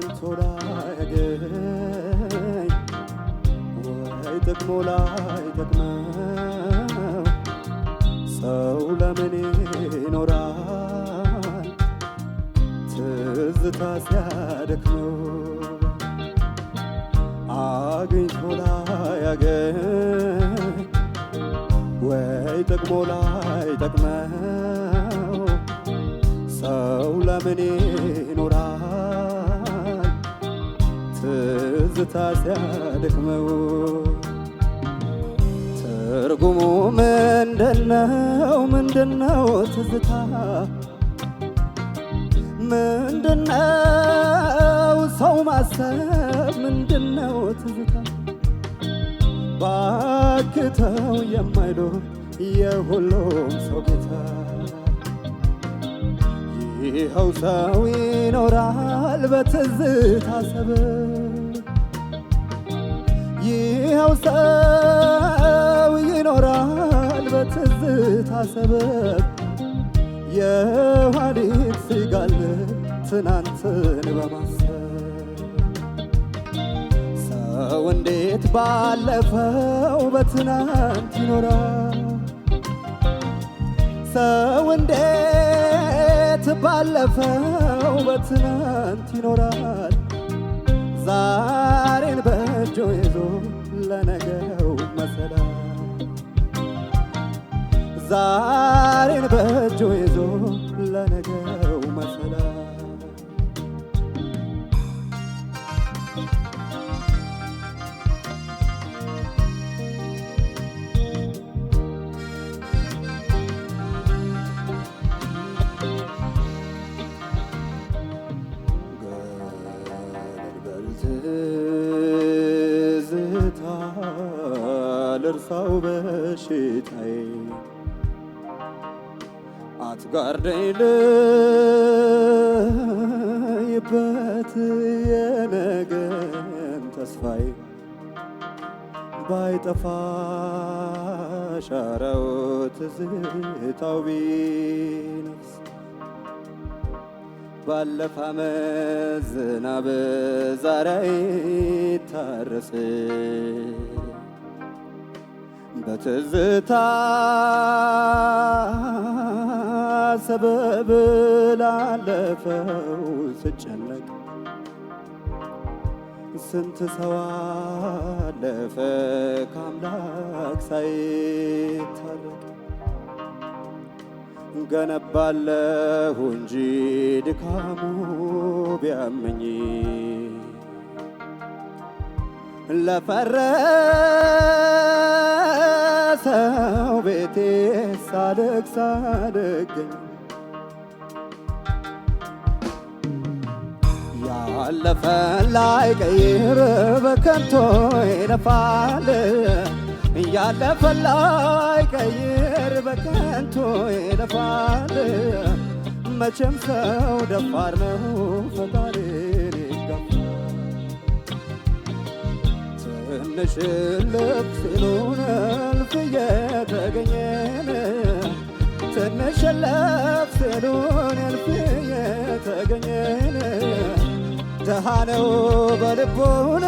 አግኝቶ ላያገኝ ወይ ጥቅሙ ላይጠቅመው ሰው ለምን ይኖራል ትዝታ ሲያደክመው አግኝቶ ላያገኝ ወይ ጥቅሙ ላይጠቅመው ሰው ለምን ይኖራል ትዝታ ሲያደክመው ትርጉሙ ምንድነው ትዝታ ምንድነው ሰው ማሰብ ምንድነው ትዝታ ባክተው የማይለው የሁሉም ሰው ጌታ ይኸው ሰው ይኖራል በትዝታ ሰበብ ይኸው ሰው ይኖራል በትዝታ ሰበብ የኋሊት ሲጋልብ ትናንትን በማሰብ ሰው እንዴት ባለፈው በትናንት ይኖራል ሰው እንዴት ባለፈው በትናንት ይኖራል ዛሬን በእጁ ይዞ ለነገው መሰላል ዛሬን በእጁ ይዞ ለነገው መሰላል ትዝታ ልርሳው በሽታዬ አትጋርደኝ ልይበት የነገን ተስፋዬ ባይጠፋ ሻራው ትዝታው ቢነፍስ ባለፈ ዓመት ዝናብ ዛሬ አይታረስ በትዝታ ሰበብ ላለፈው ስጨነቅ ስንት ሰው አለፈ ከአምላክ ሳይታረቅ ገነባለሁ እንጂ ድካሙ ቢያመኝ ለፈረሰው ቤቴ ሳልቅስ ሳልገኝ ያለፈን ላይቀይር በከንቱ ይለፋል ያለፈን ላይቀይር በከንቱ ይለፋል መቼም ሰው ደፋር ነው ፈጣሪን ይጋፋል ትንሽ ልብ ሲሉን እልፍ እየተገኘን ትንሽ ልብ ሲሉን እልፍ እየተገኘን ድሃ ነው በልቡን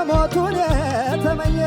ሞቱን የተመኘ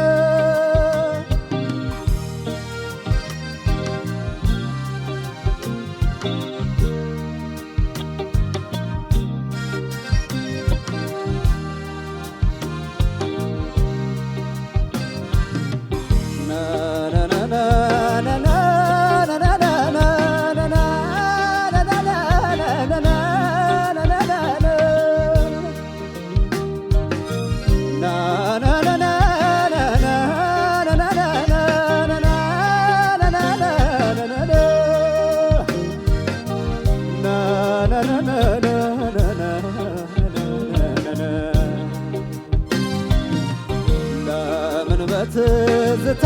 ለምን በትዝታ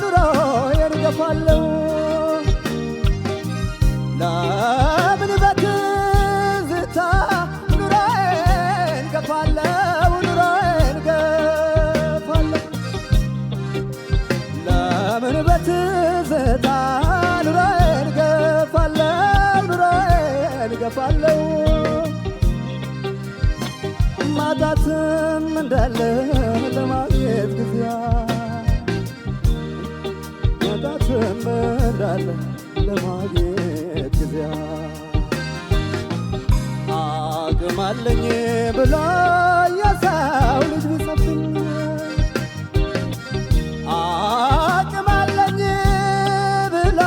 ኑሮዬን ገፋለሁ ለምን በትዝታ ኑሮዬን ገፋለሁ ለምን በትዝታ ኑሮዬን ገፋለሁ ትወዳለህ ለማግኘት ጊዜ አቅም አለኝ ብሎ የሰው ልጅ ቢሰፍኝ አቅም አለኝ ብሎ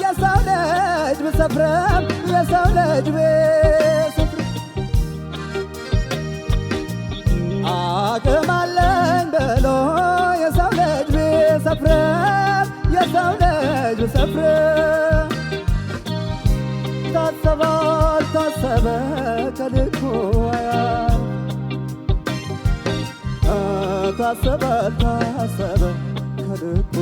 የሰው ልጅ ቢሰፍርም የሰው ልጅ ቢሰፍርም አቅም አለኝ ብሎ የሰው ልጅ ቢሰፍርም የሰው ልጅ ቢሰፍርም ታሰበ አልታሰበ ከልኩ ታሰበ አልታሰበ ከልኩ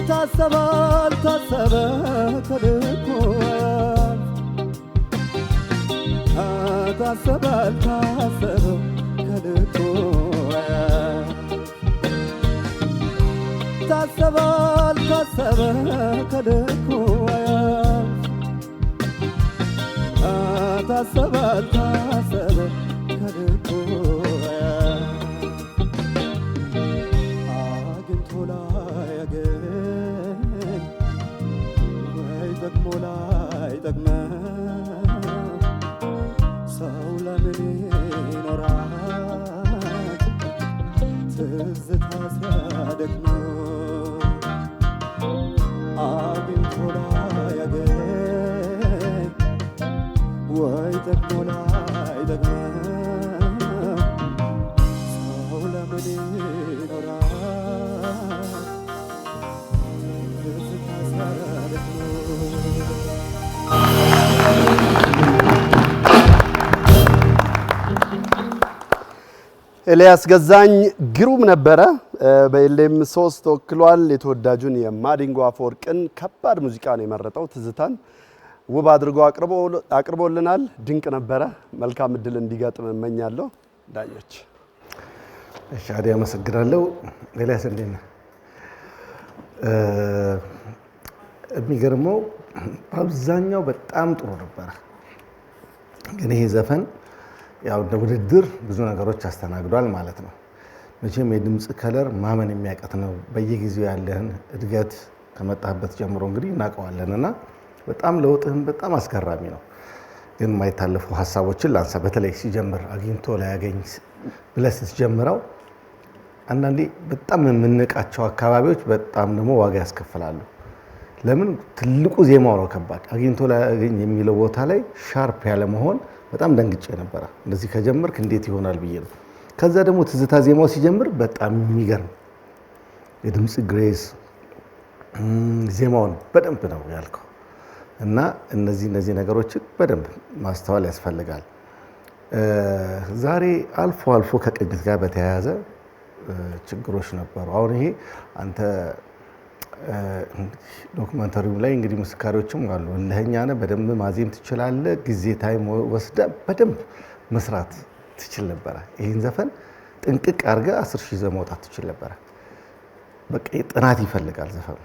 ታሰበ አልታሰበ ከልኩ ታሰበ አልታሰበ ከልኩ ታሰበ አልታሰበ ከልኩ ታሰበ አልታሰበ ከልኩ አግኝቶ ላያገኝ ወይ ደግሞ ላይጠቅመው ሰው ለምን ይኖራል ትዝታ ሲያደክመው አግኝቶ ላያገኝ ወይ ደግሞ ላይጠቅመው ሰው ለምን ይኖራል ትዝታ ሲያደክመው ኤልያስ ገዛኝ ግሩም ነበረ። በኤልኤም 3 ተወክሏል። የተወዳጁን የማዲንጎ አፈወርቅን ከባድ ሙዚቃ ነው የመረጠው። ትዝታን ውብ አድርጎ አቅርቦልናል። ድንቅ ነበረ። መልካም እድል እንዲገጥም እመኛለሁ። ዳኞች እሺ፣ አዲ አመሰግናለሁ። ኤልያስ እንዴት ነህ? የሚገርመው አብዛኛው በጣም ጥሩ ነበረ፣ ግን ይሄ ዘፈን ያው እንደ ውድድር ብዙ ነገሮች አስተናግዷል ማለት ነው። መቼም የድምፅ ከለር ማመን የሚያቀት ነው። በየጊዜው ያለህን እድገት ከመጣህበት ጀምሮ እንግዲህ እናውቀዋለን እና በጣም ለውጥህም በጣም አስገራሚ ነው። ግን የማይታለፉ ሀሳቦችን ላንሳ። በተለይ ሲጀምር አግኝቶ ላያገኝ ብለህ ስትጀምረው አንዳንዴ በጣም የምንቃቸው አካባቢዎች በጣም ደግሞ ዋጋ ያስከፍላሉ። ለምን? ትልቁ ዜማው ነው ከባድ። አግኝቶ ላያገኝ የሚለው ቦታ ላይ ሻርፕ ያለ መሆን በጣም ደንግጬ ነበረ። እንደዚህ ከጀመርክ እንዴት ይሆናል ብዬ ነው። ከዛ ደግሞ ትዝታ ዜማው ሲጀምር በጣም የሚገርም የድምፅ ግሬስ ዜማውን በደንብ ነው ያልከው እና እነዚህ ነገሮችን በደንብ ማስተዋል ያስፈልጋል። ዛሬ አልፎ አልፎ ከቅኝት ጋር በተያያዘ ችግሮች ነበሩ። አሁን ይሄ አንተ ዶክመንተሪው ላይ እንግዲህ ምስካሪዎችም አሉ። እልህኛ ነህ፣ በደንብ ማዜም ትችላለህ፣ ጊዜ ታይም ወስደህ በደንብ መስራት ትችል ነበረ። ይህን ዘፈን ጥንቅቅ አድርገህ 10,000 ይዘህ መውጣት ትችል ነበረ። በቃ ጥናት ይፈልጋል ዘፈኑ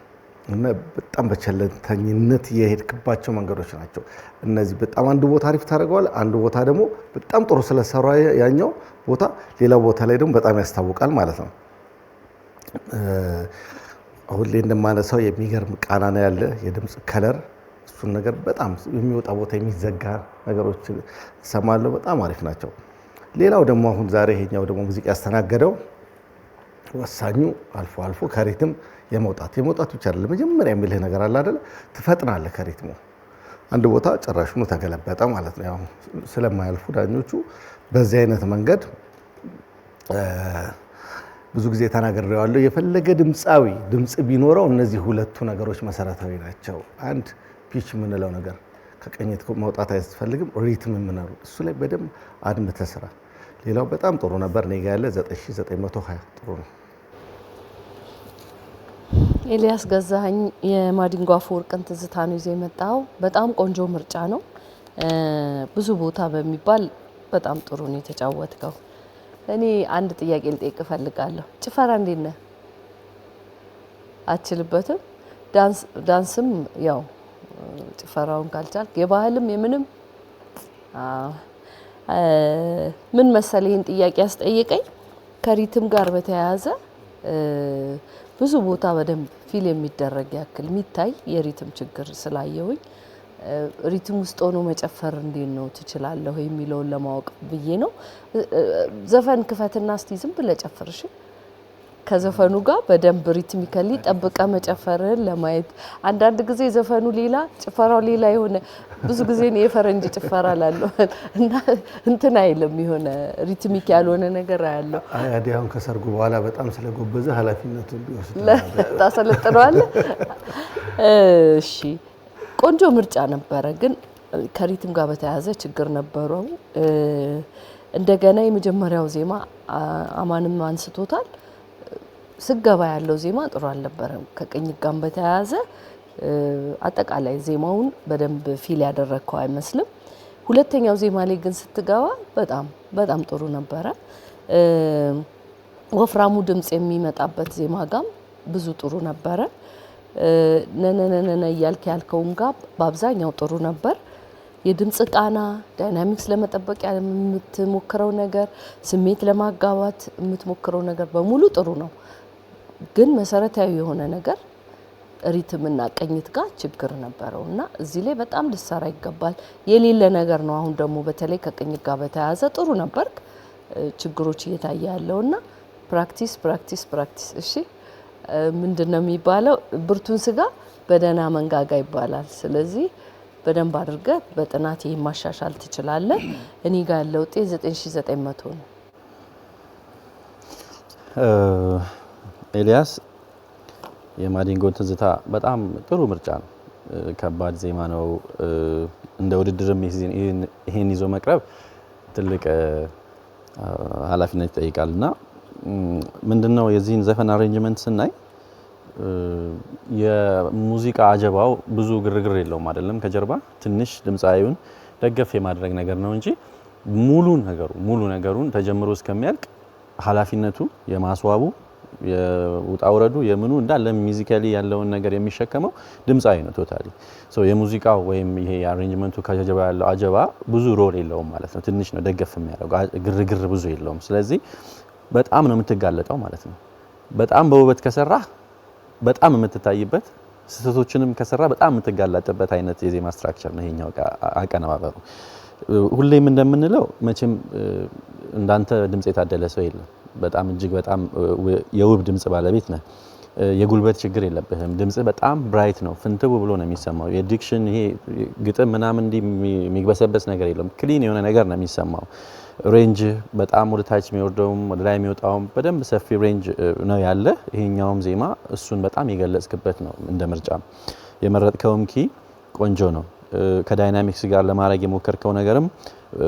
እና በጣም በቸለተኝነት የሄድክባቸው መንገዶች ናቸው እነዚህ። በጣም አንድ ቦታ አሪፍ ታደርገዋል፣ አንድ ቦታ ደግሞ በጣም ጥሩ ስለሰራ ያኛው ቦታ ሌላ ቦታ ላይ ደግሞ በጣም ያስታውቃል ማለት ነው። አሁን ላይ እንደማነሳው የሚገርም ቃና ነው ያለ የድምፅ ከለር። እሱን ነገር በጣም የሚወጣ ቦታ የሚዘጋ ነገሮች ሰማለሁ፣ በጣም አሪፍ ናቸው። ሌላው ደግሞ አሁን ዛሬ ይሄኛው ደግሞ ሙዚቃ ያስተናገደው ወሳኙ አልፎ አልፎ ከሪትም የመውጣት ብቻ አይደለም። መጀመሪያ የሚልህ ነገር አለ አይደል? ትፈጥናለህ ከሪትሙ። አንድ ቦታ ጭራሹኑ ተገለበጠ ማለት ነው። ያው ስለማያልፉ ዳኞቹ በዚህ አይነት መንገድ ብዙ ጊዜ ተናግሬዋለሁ። የፈለገ ድምፃዊ ድምፅ ቢኖረው እነዚህ ሁለቱ ነገሮች መሰረታዊ ናቸው። አንድ ፒች የምንለው ነገር ከቅኝት መውጣት አያስፈልግም። ሪትም የምንለው እሱ ላይ በደንብ አድምተህ ስራ። ሌላው በጣም ጥሩ ነበር። እኔ ጋ ያለ 9920 ጥሩ ነው። ኤልያስ ገዛኸኝ የማዲንጎ አፈወርቅን ትዝታ ነው ይዞ የመጣው። በጣም ቆንጆ ምርጫ ነው። ብዙ ቦታ በሚባል በጣም ጥሩ ነው የተጫወትከው። እኔ አንድ ጥያቄ ልጠይቅ እፈልጋለሁ። ጭፈራ እንዴት ነህ? አትችልበትም? ዳንስም ያው ጭፈራውን ካልቻልክ የባህልም የምንም ምን መሰለህ ይህን ጥያቄ ያስጠየቀኝ ከሪትም ጋር በተያያዘ ብዙ ቦታ በደንብ ፊል የሚደረግ ያክል የሚታይ የሪትም ችግር ስላየሁኝ ሪትም ውስጥ ሆኖ መጨፈር እንዴት ነው ትችላለህ የሚለውን ለማወቅ ብዬ ነው። ዘፈን ክፈትና እስቲ ዝም ብለህ ጨፍር እሺ። ከዘፈኑ ጋር በደንብ ሪትሚካሊ ጠብቀ መጨፈርህን ለማየት አንዳንድ ጊዜ ዘፈኑ ሌላ ጭፈራው ሌላ የሆነ ብዙ ጊዜ ነው የፈረንጅ ጭፈራ ላለው እና እንትን አይልም የሆነ ሪትሚክ ያልሆነ ነገር አያለው። አዲያውን ከሰርጉ በኋላ በጣም ስለጎበዘ ኃላፊነቱን ቢወስድ ታሰለጥነዋለህ። እሺ ቆንጆ ምርጫ ነበረ፣ ግን ከሪትም ጋር በተያያዘ ችግር ነበረው። እንደገና የመጀመሪያው ዜማ አማንም አንስቶታል። ስገባ ያለው ዜማ ጥሩ አልነበረም። ከቅኝት ጋር በተያያዘ አጠቃላይ ዜማውን በደንብ ፊል ያደረግከው አይመስልም። ሁለተኛው ዜማ ላይ ግን ስትገባ በጣም ጥሩ ነበረ። ወፍራሙ ድምጽ የሚመጣበት ዜማ ጋም ብዙ ጥሩ ነበረ። ነነነነ እያልክ ያልከውን ጋር በአብዛኛው ጥሩ ነበር። የድምጽ ቃና ዳይናሚክስ ለመጠበቅ የምትሞክረው ነገር፣ ስሜት ለማጋባት የምትሞክረው ነገር በሙሉ ጥሩ ነው። ግን መሰረታዊ የሆነ ነገር ሪትምና ቅኝት ጋር ችግር ነበረው እና እዚህ ላይ በጣም ልሰራ ይገባል። የሌለ ነገር ነው። አሁን ደግሞ በተለይ ከቅኝት ጋር በተያያዘ ጥሩ ነበርክ። ችግሮች እየታየ ያለውና ፕራክቲስ እሺ። ምንድነው የሚባለው? ብርቱን ስጋ በደህና መንጋጋ ይባላል። ስለዚህ በደንብ አድርገህ በጥናት ይሄን ማሻሻል ትችላለህ። እኔ ጋር ያለው ውጤት 9900 ነው። ኤልያስ የማዲንጎ ትዝታ በጣም ጥሩ ምርጫ ነው። ከባድ ዜማ ነው። እንደ ውድድርም ይሄን ይዞ መቅረብ ትልቅ ኃላፊነት ይጠይቃልና ምንድነው የዚህን ዘፈን አሬንጅመንት ስናይ የሙዚቃ አጀባው ብዙ ግርግር የለውም አይደለም። ከጀርባ ትንሽ ድምጻዩን ደገፍ የማድረግ ነገር ነው እንጂ ሙሉ ነገሩን ተጀምሮ እስከሚያልቅ ኃላፊነቱ የማስዋቡ የውጣውረዱ የምኑ እንዳለ ሙዚካሊ ያለውን ነገር የሚሸከመው ድምጻይ ነው ቶታሊ። ሶ የሙዚቃው ወይም ይሄ አሬንጅመንቱ ከጀርባ ያለው አጀባ ብዙ ሮል የለውም ማለት ነው። ትንሽ ነው ደገፍ የሚያደርገው፣ ግርግር ብዙ የለውም። ስለዚህ በጣም ነው የምትጋለጠው ማለት ነው። በጣም በውበት ከሰራህ በጣም የምትታይበት፣ ስህተቶችንም ከሰራ በጣም የምትጋለጥበት አይነት የዜማ ስትራክቸር ነው ይሄኛው አቀነባበሩ። ሁሌም እንደምንለው መቼም እንዳንተ ድምጽ የታደለ ሰው የለም። በጣም እጅግ በጣም የውብ ድምጽ ባለቤት ነህ። የጉልበት ችግር የለብህም። ድምጽ በጣም ብራይት ነው፣ ፍንትው ብሎ ነው የሚሰማው። የዲክሽን ይሄ ግጥም ምናምን እንዲ የሚግበሰበስ ነገር የለም። ክሊን የሆነ ነገር ነው የሚሰማው። ሬንጅ በጣም ወደ ታች የሚወርደውም ወደ ላይ የሚወጣውም በደንብ ሰፊ ሬንጅ ነው ያለ። ይሄኛውም ዜማ እሱን በጣም የገለጽክበት ነው። እንደ ምርጫ የመረጥከውም ኪ ቆንጆ ነው። ከዳይናሚክስ ጋር ለማድረግ የሞከርከው ነገርም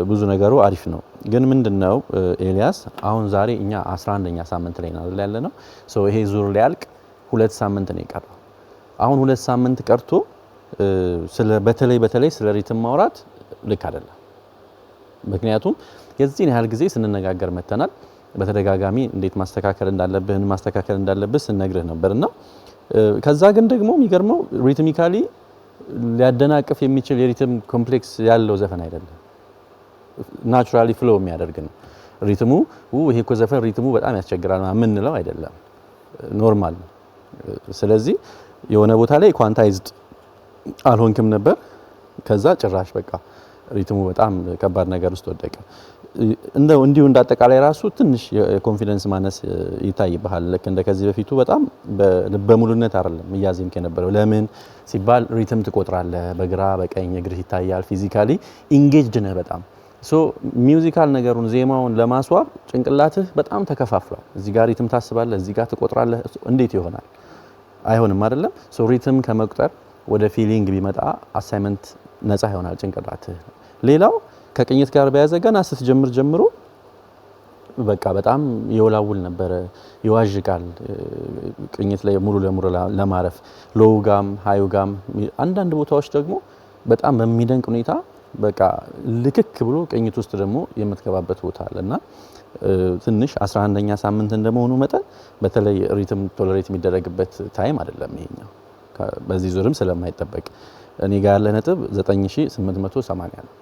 ብዙ ነገሩ አሪፍ ነው። ግን ምንድነው ኤልያስ አሁን ዛሬ እኛ 11ኛ ሳምንት ላይ ነው ያለነው። ሶ ይሄ ዙር ሊያልቅ 2 ሳምንት ነው የቀረው። አሁን 2 ሳምንት ቀርቶ በተለይ ስለ ሪትም ማውራት ልክ አይደለም። ምክንያቱም የዚህን ያህል ጊዜ ስንነጋገር መተናል። በተደጋጋሚ እንዴት ማስተካከል እንዳለብህ ስነግርህ ነበርና ከዛ ግን ደግሞ የሚገርመው ሪትሚካሊ ሊያደናቅፍ የሚችል የሪትም ኮምፕሌክስ ያለው ዘፈን አይደለም። ናቹራሊ ፍሎ የሚያደርግ ነው ሪትሙ። ይሄ እኮ ዘፈን ሪትሙ በጣም ያስቸግራል ምንለው አይደለም፣ ኖርማል ነው። ስለዚህ የሆነ ቦታ ላይ ኳንታይዝድ አልሆንክም ነበር። ከዛ ጭራሽ በቃ ሪትሙ በጣም ከባድ ነገር ውስጥ ወደቀ። እንዲሁ እንዳጠቃላይ ራሱ ትንሽ የኮንፊደንስ ማነስ ይታይብሃል። ልክ እንደ ከዚህ በፊቱ በጣም በልበ ሙሉነት አይደለም እያዜምክ የነበረው። ለምን ሲባል ሪትም ትቆጥራለህ፣ በግራ በቀኝ እግርህ ይታያል። ፊዚካሊ ኢንጌጅድ ነህ በጣም። ሶ ሚውዚካል ነገሩን ዜማውን ለማስዋብ ጭንቅላትህ በጣም ተከፋፍሏል። እዚህ ጋር ሪትም ታስባለህ፣ እዚህ ጋር ትቆጥራለህ። እንዴት ይሆናል? አይሆንም አይደለም። ሶ ሪትም ከመቁጠር ወደ ፊሊንግ ቢመጣ አሳይመንት ነፃ ይሆናል ጭንቅላትህ። ሌላው ከቅኝት ጋር በያዘ ገና ስትጀምር ጀምሮ በቃ በጣም ይወላውል ነበረ፣ ይዋዥቃል። ቅኝት ላይ ሙሉ ለሙሉ ለማረፍ ሎውጋም ሃዩጋም አንዳንድ ቦታዎች ደግሞ በጣም በሚደንቅ ሁኔታ በቃ ልክክ ብሎ ቅኝት ውስጥ ደግሞ የምትገባበት ቦታ አለና ትንሽ 11ኛ ሳምንት እንደመሆኑ መጠን በተለይ ሪትም ቶለሬት የሚደረግበት ታይም አይደለም ይሄኛው። በዚህ ዙርም ስለማይጠበቅ እኔ ጋር ያለ ነጥብ 9880 ነው።